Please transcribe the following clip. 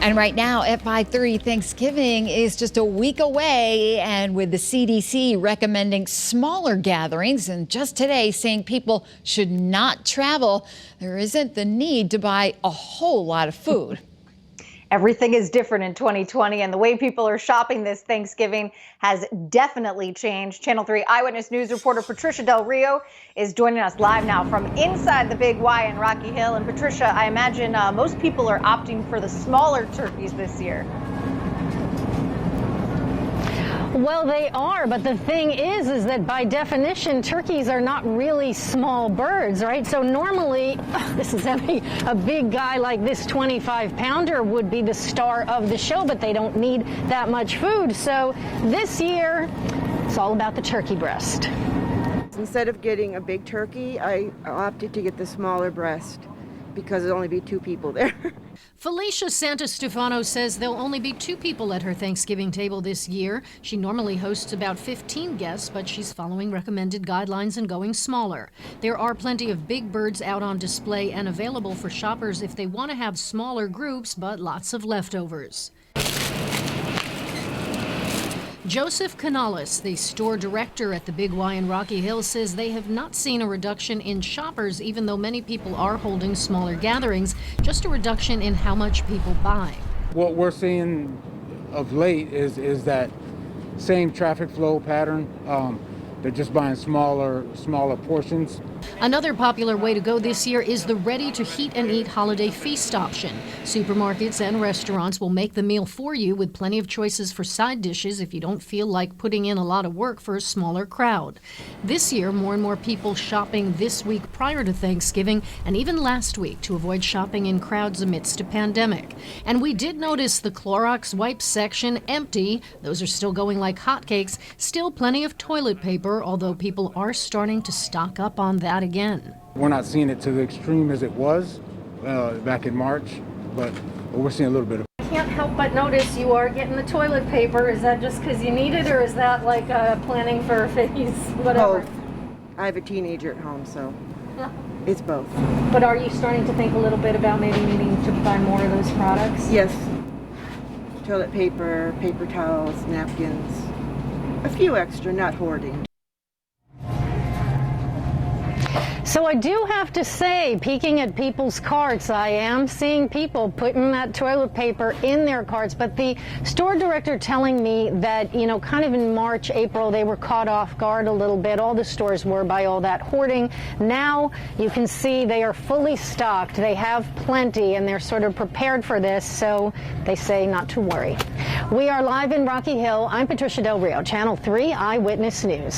And right now at 5:30, Thanksgiving is just a week away, and with the CDC recommending smaller gatherings and just today saying people should not travel, there isn't the need to buy a whole lot of food. Everything is different in 2020, and the way people are shopping this Thanksgiving has definitely changed. Channel 3 Eyewitness News reporter Patricia Del Rio is joining us live now from inside the Big Y in Rocky Hill. And Patricia, I imagine most people are opting for the smaller turkeys this year. Well, they are, but the thing is that by definition, turkeys are not really small birds, right? So normally, this is heavy, a big guy like this 25-pounder would be the star of the show, but they don't need that much food. So this year, it's all about the turkey breast. Instead of getting a big turkey, I opted to get the smaller breast because there'll only be 2 people there. Felicia Santostefano says there'll only be 2 people at her Thanksgiving table this year. She normally hosts about 15 guests, but she's following recommended guidelines and going smaller. There are plenty of big birds out on display and available for shoppers if they want to have smaller groups, but lots of leftovers. Joseph Canales, the store director at the Big Y in Rocky Hill, says they have not seen a reduction in shoppers, even though many people are holding smaller gatherings, just a reduction in how much people buy. What we're seeing of late is that same traffic flow pattern. They're just buying smaller portions. Another popular way to go this year is the ready-to-heat and eat holiday feast option. Supermarkets and restaurants will make the meal for you with plenty of choices for side dishes if you don't feel like putting in a lot of work for a smaller crowd. This year, more and more people shopping this week prior to Thanksgiving and even last week to avoid shopping in crowds amidst a pandemic. And we did notice the Clorox wipes section empty. Those are still going like hotcakes. Still plenty of toilet paper, although people are starting to stock up on that again. We're not seeing it to the extreme as it was back in March, but we're seeing a little bit of. I can't help but notice you are getting the toilet paper. Is that just because you need it, or is that like planning for a phase, whatever? Both. I have a teenager at home, so it's both. But are you starting to think a little bit about maybe needing to buy more of those products? Yes. Toilet paper, paper towels, napkins, a few extra, not hoarding. So I do have to say, peeking at people's carts, I am seeing people putting that toilet paper in their carts. But the store director telling me that, kind of in March, April, they were caught off guard a little bit. All the stores were by all that hoarding. Now you can see they are fully stocked. They have plenty, and they're sort of prepared for this. So they say not to worry. We are live in Rocky Hill. I'm Patricia Del Rio, Channel 3 Eyewitness News.